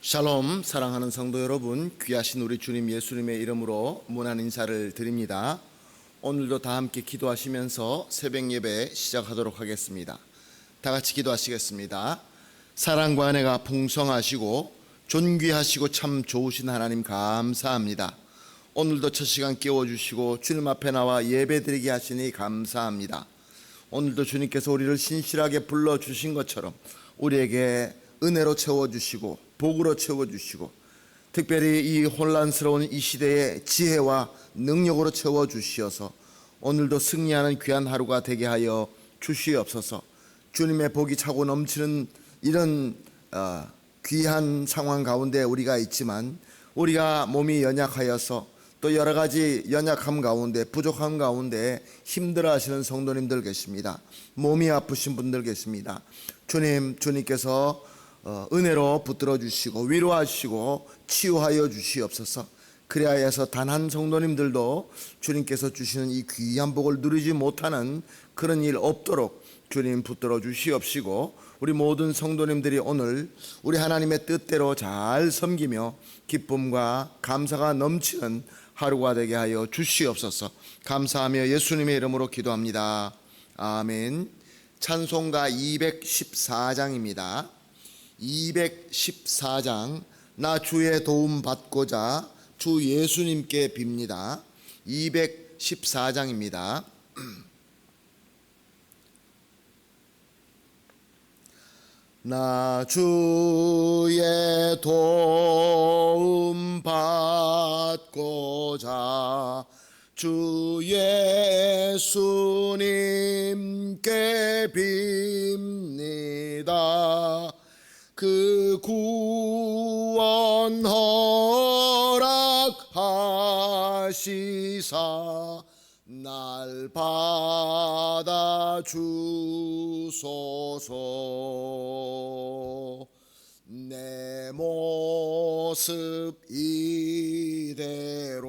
샬롬, 사랑하는 성도 여러분, 귀하신 우리 주님 예수님의 이름으로 문안 인사를 드립니다. 오늘도 다 함께 기도하시면서 새벽 예배 시작하도록 하겠습니다. 다 같이 기도하시겠습니다. 사랑과 은혜가 풍성하시고 존귀하시고 참 좋으신 하나님 감사합니다. 오늘도 첫 시간 깨워주시고 주님 앞에 나와 예배드리게 하시니 감사합니다. 오늘도 주님께서 우리를 신실하게 불러주신 것처럼 우리에게 은혜로 채워주시고 복으로 채워주시고 특별히 이 혼란스러운 이 시대의 지혜와 능력으로 채워주시어서 오늘도 승리하는 귀한 하루가 되게 하여 주시옵소서. 주님의 복이 차고 넘치는 이런 귀한 상황 가운데 우리가 있지만 우리가 몸이 연약하여서 또 여러 가지 연약함 가운데 부족함 가운데 힘들어 하시는 성도님들 계십니다. 몸이 아프신 분들 계십니다. 주님께서 은혜로 붙들어 주시고 위로하시고 치유하여 주시옵소서. 그리하여서 단 한 성도님들도 주님께서 주시는 이 귀한 복을 누리지 못하는 그런 일 없도록 주님 붙들어 주시옵시고 우리 모든 성도님들이 오늘 우리 하나님의 뜻대로 잘 섬기며 기쁨과 감사가 넘치는 하루가 되게 하여 주시옵소서. 감사하며 예수님의 이름으로 기도합니다. 아멘. 찬송가 214장입니다. 214장 나 주의 도움 받고자 주 예수님께 빕니다. 214장입니다. 나 주의 도움 받고자 주 예수님께 빕니다. 그 구원 허락하시사 날 받아 주소서. 내 모습 이대로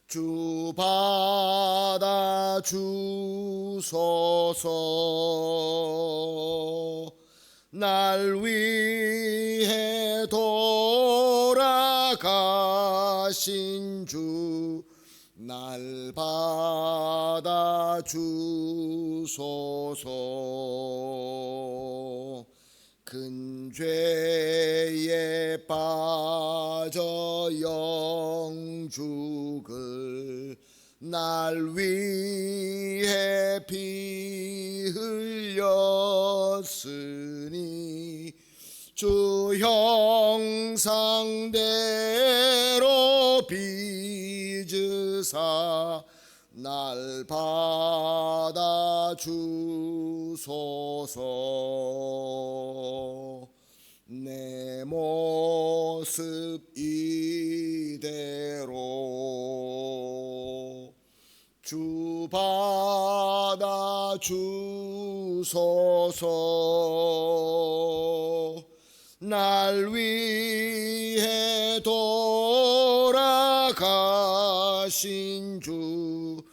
주 받아 주소서. 날 위해 돌아가신 주 날 받아 주소서. 큰 죄에 빠져 영죽을 날 위해 피 흘렸으니 주 형상대로 빚으사 날 받아 주소서. 내 모습 이대로 주 받아 주소서. 날 위해 돌아가신 주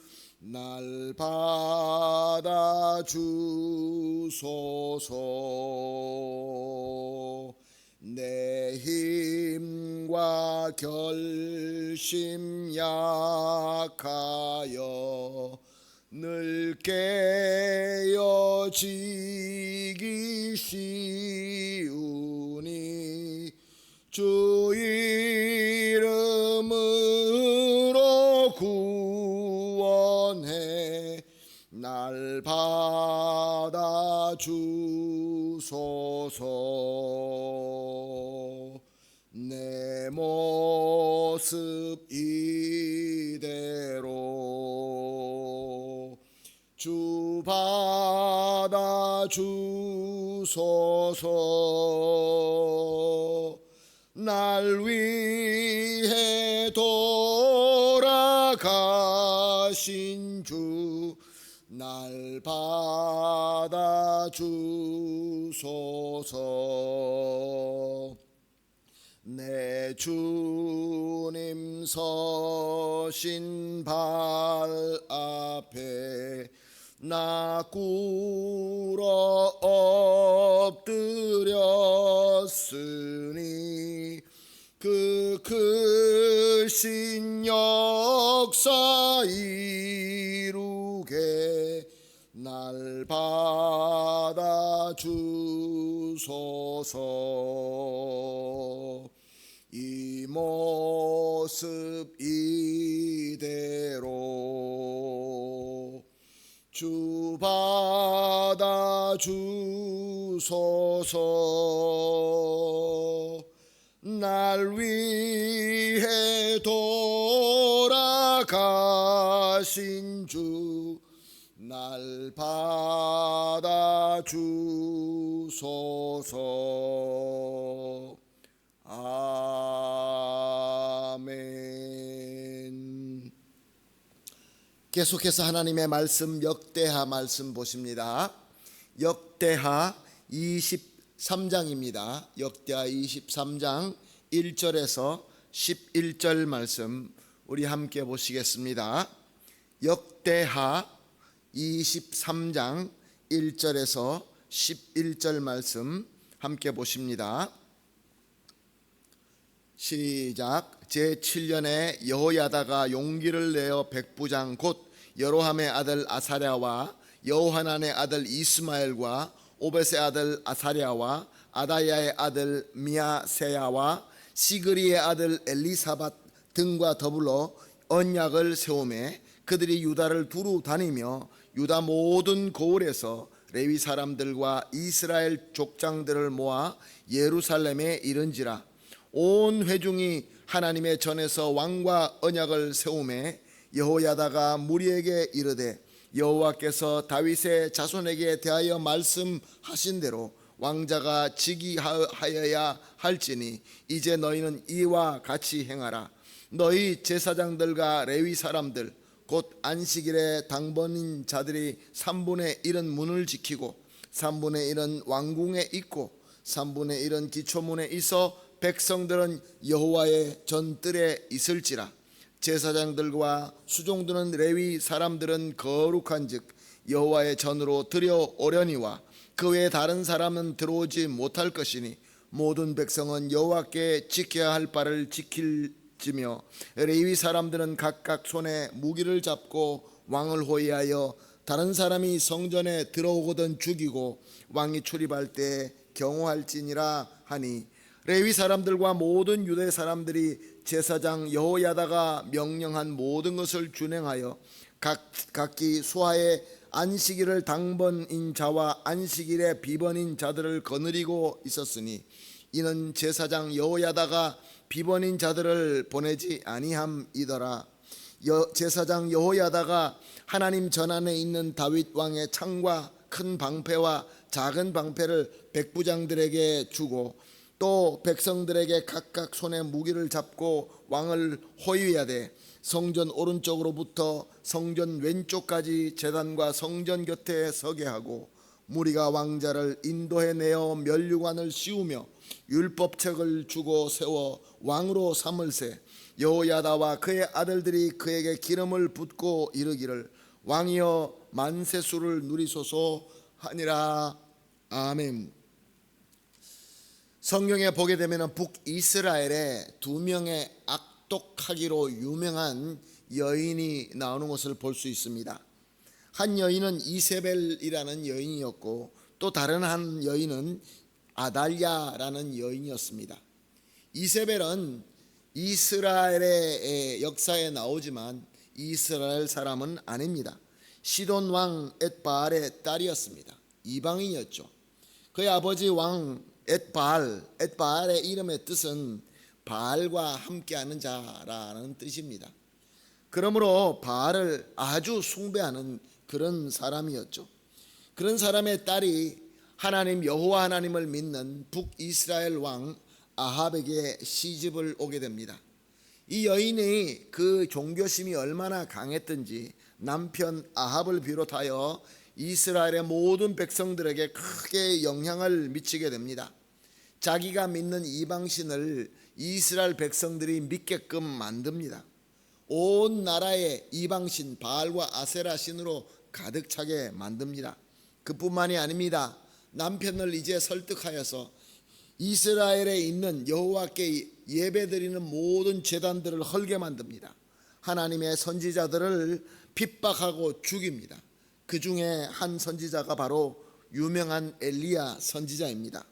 날 받아 주소서. 내 힘과 결심 약하여 늘 깨어지기 쉬우니 주 이름으로 구원해 날 받아 주소서. 내 모습 이대로 주 받아 주소서. 날 위해 돌아가신 주 날 받아 주소서. 내 주님 서신 발 앞에 나 꿇어 엎드려 역사 이루게 날 받아주소서. 이 모습 이대로 주 받아주소서. 날 위해 돌아가신 주 날 받아주소서. 아멘. 계속해서 하나님의 말씀, 역대하 말씀 보십니다. 역대하 23장입니다. 역대하 23장 1절에서 11절 말씀 우리 함께 보시겠습니다. 역대하 23장 1절에서 11절 말씀 함께 보십니다. 시작. 제7년에 여호야다가 용기를 내어 백부장 곧 여로함의 아들 아사랴와 여호하난의 아들 이스마엘과 오벳의 아들 아사랴와 아다야의 아들 미야세야와 시그리의 아들 엘리사밧 등과 더불어 언약을 세우매 그들이 유다를 두루 다니며 유다 모든 고을에서 레위 사람들과 이스라엘 족장들을 모아 예루살렘에 이른지라. 온 회중이 하나님의 전에서 왕과 언약을 세우매 여호야다가 무리에게 이르되 여호와께서 다윗의 자손에게 대하여 말씀하신 대로 왕자가 즉위하여야 할지니 이제 너희는 이와 같이 행하라. 너희 제사장들과 레위 사람들 곧 안식일에 당번인 자들이 3분의 1은 문을 지키고 3분의 1은 왕궁에 있고 3분의 1은 기초문에 있어 백성들은 여호와의 전뜰에 있을지라. 제사장들과 수종드는 레위 사람들은 거룩한즉 여호와의 전으로 들여오려니와 그 외에 다른 사람은 들어오지 못할 것이니 모든 백성은 여호와께 지켜야 할 바를 지킬지며 레위 사람들은 각각 손에 무기를 잡고 왕을 호위하여 다른 사람이 성전에 들어오거든 죽이고 왕이 출입할 때 경호할지니라 하니 레위 사람들과 모든 유대 사람들이 제사장 여호야다가 명령한 모든 것을 준행하여 각기 수하에 안식일을 당번인 자와 안식일에 비번인 자들을 거느리고 있었으니 이는 제사장 여호야다가 비번인 자들을 보내지 아니함이더라. 제사장 여호야다가 하나님 전안에 있는 다윗 왕의 창과 큰 방패와 작은 방패를 백부장들에게 주고 또 백성들에게 각각 손에 무기를 잡고 왕을 호위하되 성전 오른쪽으로부터 성전 왼쪽까지 제단과 성전 곁에 서게 하고 무리가 왕자를 인도해 내어 면류관을 씌우며 율법책을 주고 세워 왕으로 삼을세. 여호야다와 그의 아들들이 그에게 기름을 붓고 이르기를 왕이여 만세수를 누리소서 하니라. 아멘. 성경에 보게 되면 북이스라엘에 2명의 악독하기로 유명한 여인이 나오는 것을 볼 수 있습니다. 한 여인은 이세벨이라는 여인이었고 또 다른 한 여인은 아달랴라는 여인이었습니다. 이세벨은 이스라엘의 역사에 나오지만 이스라엘 사람은 아닙니다. 시돈 왕 엣바알의 딸이었습니다. 이방인이었죠. 그의 아버지 왕 엣바알의 이름의 뜻은 바알과 함께하는 자라는 뜻입니다. 그러므로 바알을 아주 숭배하는 그런 사람이었죠. 그런 사람의 딸이 하나님 여호와 하나님을 믿는 북이스라엘 왕 아합에게 시집을 오게 됩니다. 이 여인이 그 종교심이 얼마나 강했던지 남편 아합을 비롯하여 이스라엘의 모든 백성들에게 크게 영향을 미치게 됩니다. 자기가 믿는 이방신을 이스라엘 백성들이 믿게끔 만듭니다. 온 나라에 이방신 바알과 아세라 신으로 가득 차게 만듭니다. 그뿐만이 아닙니다. 남편을 이제 설득하여서 이스라엘에 있는 여호와께 예배드리는 모든 제단들을 헐게 만듭니다. 하나님의 선지자들을 핍박하고 죽입니다. 그 중에 한 선지자가 바로 유명한 엘리야 선지자입니다.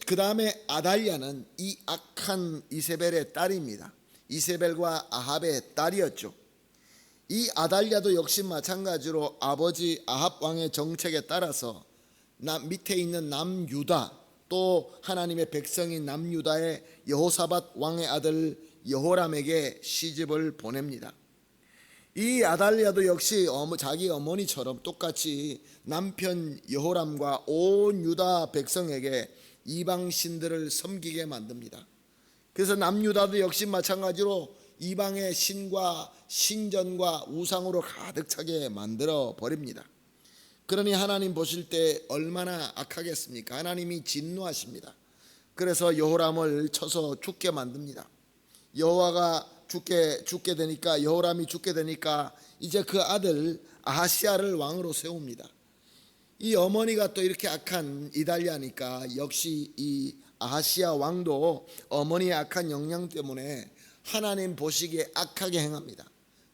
그 다음에 아달랴는 이 악한 이세벨의 딸입니다. 이세벨과 아합의 딸이었죠. 이 아달랴도 역시 마찬가지로 아버지 아합 왕의 정책에 따라서 밑에 있는 남유다, 또 하나님의 백성인 남유다의 여호사밧 왕의 아들 여호람에게 시집을 보냅니다. 이 아달랴도 역시 자기 어머니처럼 똑같이 남편 여호람과 온 유다 백성에게 이방 신들을 섬기게 만듭니다. 그래서 남유다도 역시 마찬가지로 이방의 신과 신전과 우상으로 가득 차게 만들어 버립니다. 그러니 하나님 보실 때 얼마나 악하겠습니까? 하나님이 진노하십니다. 그래서 여호람을 쳐서 죽게 만듭니다. 여호람이 죽게 되니까 이제 그 아들 아하시야를 왕으로 세웁니다. 이 어머니가 또 이렇게 악한 이달리아니까 역시 이 아하시야 왕도 어머니의 악한 영향 때문에 하나님 보시기에 악하게 행합니다.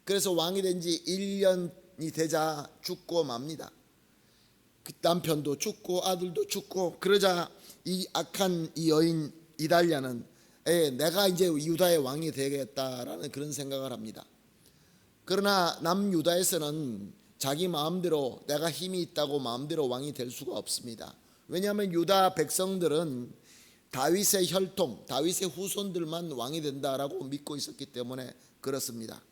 그래서 왕이 된 지 1년이 되자 죽고 맙니다. 그 남편도 죽고 아들도 죽고, 그러자 이 악한 이 여인 이달리아는 내가 이제 유다의 왕이 되겠다라는 그런 생각을 합니다. 그러나 남유다에서는 자기 마음대로, 내가 힘이 있다고 마음대로 왕이 될 수가 없습니다. 왜냐하면 유다 백성들은 다윗의 혈통, 다윗의 후손들만 왕이 된다라고 믿고 있었기 때문에 그렇습니다.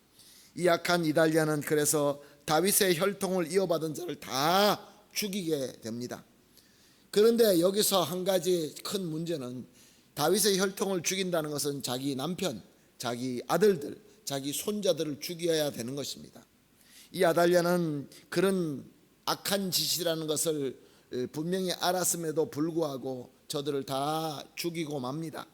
이 악한 이달리아는 그래서 다윗의 혈통을 이어받은 자를 다 죽이게 됩니다. 그런데 여기서 한 가지 큰 문제는, 다윗의 혈통을 죽인다는 것은 자기 남편, 자기 아들들, 자기 손자들을 죽여야 되는 것입니다. 이 아달랴는 그런 악한 짓이라는 것을 분명히 알았음에도 불구하고 저들을 다 죽이고 맙니다.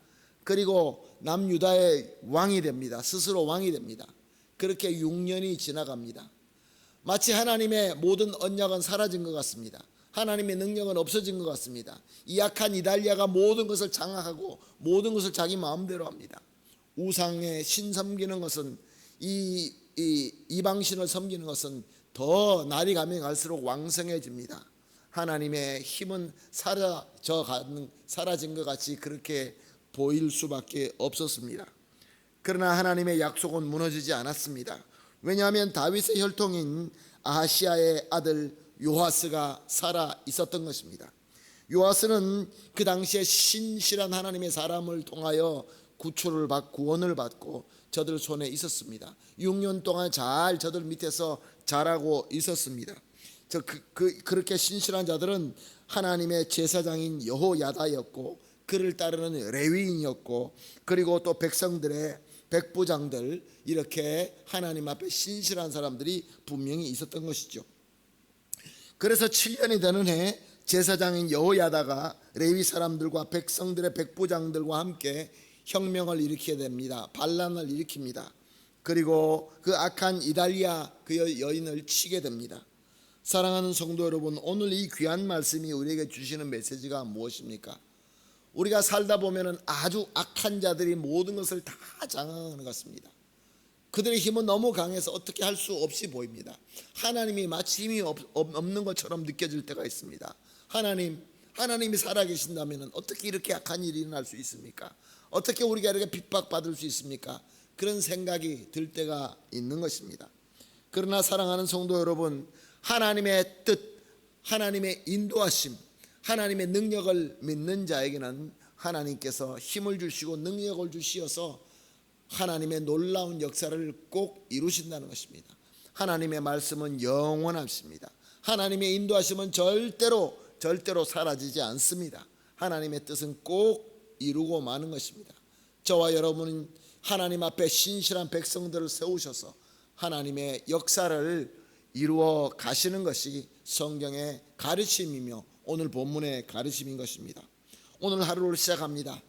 그리고 남유다의 왕이 됩니다. 스스로 왕이 됩니다. 그렇게 6년이 지나갑니다. 마치 하나님의 모든 언약은 사라진 것 같습니다. 하나님의 능력은 없어진 것 같습니다. 이 악한 이달리아가 모든 것을 장악하고 모든 것을 자기 마음대로 합니다. 우상의 신 섬기는 것은, 이방신을 섬기는 것은 더 날이 가면 갈수록 왕성해집니다. 하나님의 힘은 사라진 것 같이 그렇게 보일 수밖에 없었습니다. 그러나 하나님의 약속은 무너지지 않았습니다. 왜냐하면 다윗의 혈통인 아하시야의 아들 요아스가 살아 있었던 것입니다. 요아스는 그 당시에 신실한 하나님의 사람을 통하여 구원을 받고 저들 손에 있었습니다. 6년 동안 잘 저들 밑에서 자라고 있었습니다. 그렇게 신실한 자들은 하나님의 제사장인 여호야다였고, 그를 따르는 레위인이었고, 그리고 또 백성들의 백부장들, 이렇게 하나님 앞에 신실한 사람들이 분명히 있었던 것이죠. 그래서 7년이 되는 해 제사장인 여호야다가 레위 사람들과 백성들의 백부장들과 함께 혁명을 일으키게 됩니다. 반란을 일으킵니다. 그리고 그 악한 이달리아 그 여인을 치게 됩니다. 사랑하는 성도 여러분, 오늘 이 귀한 말씀이 우리에게 주시는 메시지가 무엇입니까? 우리가 살다 보면은 아주 악한 자들이 모든 것을 다 장악하는 것 같습니다. 그들의 힘은 너무 강해서 어떻게 할 수 없이 보입니다. 하나님이 마치 힘이 없는 것처럼 느껴질 때가 있습니다. 하나님이 살아계신다면 어떻게 이렇게 악한 일이 일어날 수 있습니까? 어떻게 우리가 이렇게 핍박받을 수 있습니까? 그런 생각이 들 때가 있는 것입니다. 그러나 사랑하는 성도 여러분, 하나님의 뜻, 하나님의 인도하심, 하나님의 능력을 믿는 자에게는 하나님께서 힘을 주시고 능력을 주시어서 하나님의 놀라운 역사를 꼭 이루신다는 것입니다. 하나님의 말씀은 영원하십니다. 하나님의 인도하심은 절대로 사라지지 않습니다. 하나님의 뜻은 꼭 이루고 마는 것입니다. 저와 여러분은 하나님 앞에 신실한 백성들을 세우셔서 하나님의 역사를 이루어 가시는 것이 성경의 가르침이며 오늘 본문의 가르침인 것입니다. 오늘 하루를 시작합니다.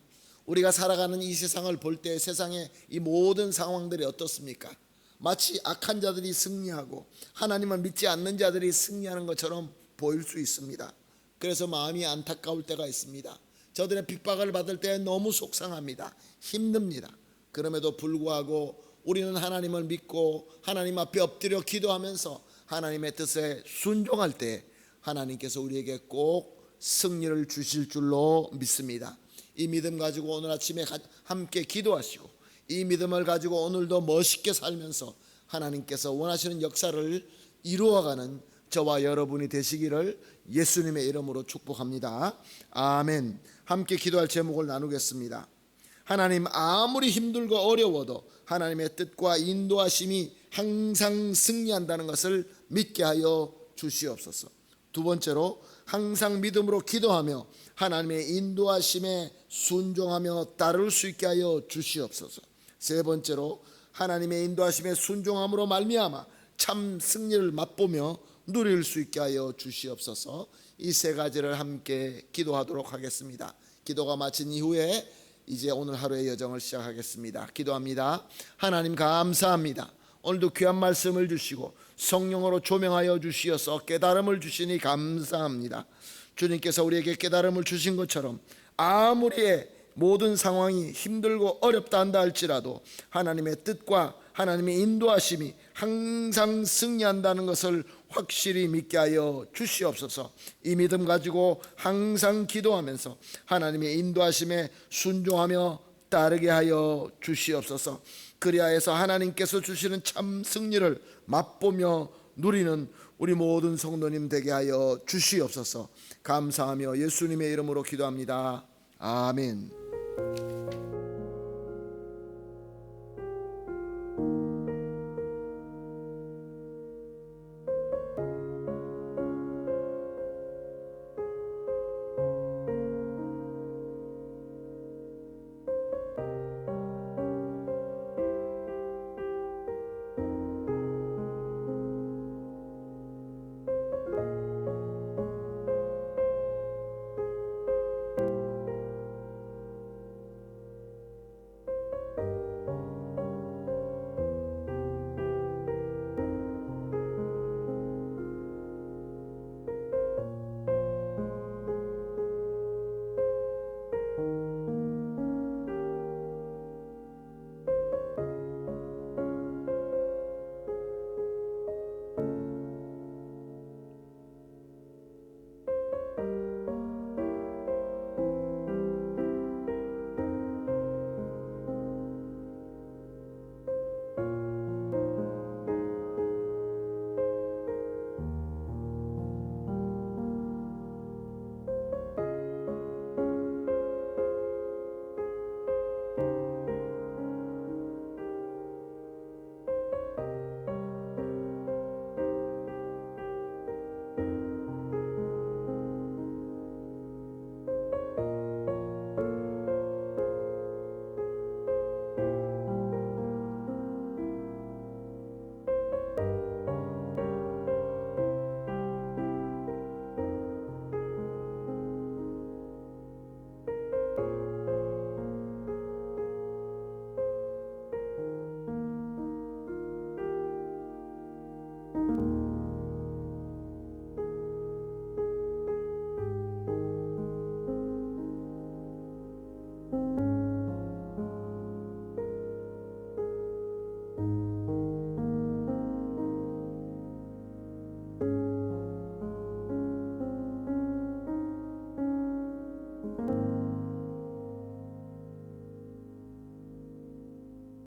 우리가 살아가는 이 세상을 볼 때 세상의 이 모든 상황들이 어떻습니까? 마치 악한 자들이 승리하고 하나님을 믿지 않는 자들이 승리하는 것처럼 보일 수 있습니다. 그래서 마음이 안타까울 때가 있습니다. 저들의 핍박을 받을 때 너무 속상합니다. 힘듭니다. 그럼에도 불구하고 우리는 하나님을 믿고 하나님 앞에 엎드려 기도하면서 하나님의 뜻에 순종할 때 하나님께서 우리에게 꼭 승리를 주실 줄로 믿습니다. 이 믿음 가지고 오늘 아침에 함께 기도하시고 이 믿음을 가지고 오늘도 멋있게 살면서 하나님께서 원하시는 역사를 이루어가는 저와 여러분이 되시기를 예수님의 이름으로 축복합니다. 아멘. 함께 기도할 제목을 나누겠습니다. 하나님, 아무리 힘들고 어려워도 하나님의 뜻과 인도하심이 항상 승리한다는 것을 믿게 하여 주시옵소서. 두 번째로, 항상 믿음으로 기도하며 하나님의 인도하심에 순종하며 따를 수 있게 하여 주시옵소서. 세 번째로, 하나님의 인도하심에 순종함으로 말미암아 참 승리를 맛보며 누릴 수 있게 하여 주시옵소서. 이 세 가지를 함께 기도하도록 하겠습니다. 기도가 마친 이후에 이제 오늘 하루의 여정을 시작하겠습니다. 기도합니다. 하나님, 감사합니다. 오늘도 귀한 말씀을 주시고 성령으로 조명하여 주시어서 깨달음을 주시니 감사합니다. 주님께서 우리에게 깨달음을 주신 것처럼 아무리 모든 상황이 힘들고 어렵다 한다 할지라도 하나님의 뜻과 하나님의 인도하심이 항상 승리한다는 것을 확실히 믿게 하여 주시옵소서. 이 믿음 가지고 항상 기도하면서 하나님의 인도하심에 순종하며 따르게 하여 주시옵소서. 그리하여서 하나님께서 주시는 참 승리를 맛보며 누리는 우리 모든 성도님 되게 하여 주시옵소서. 감사하며 예수님의 이름으로 기도합니다. 아멘.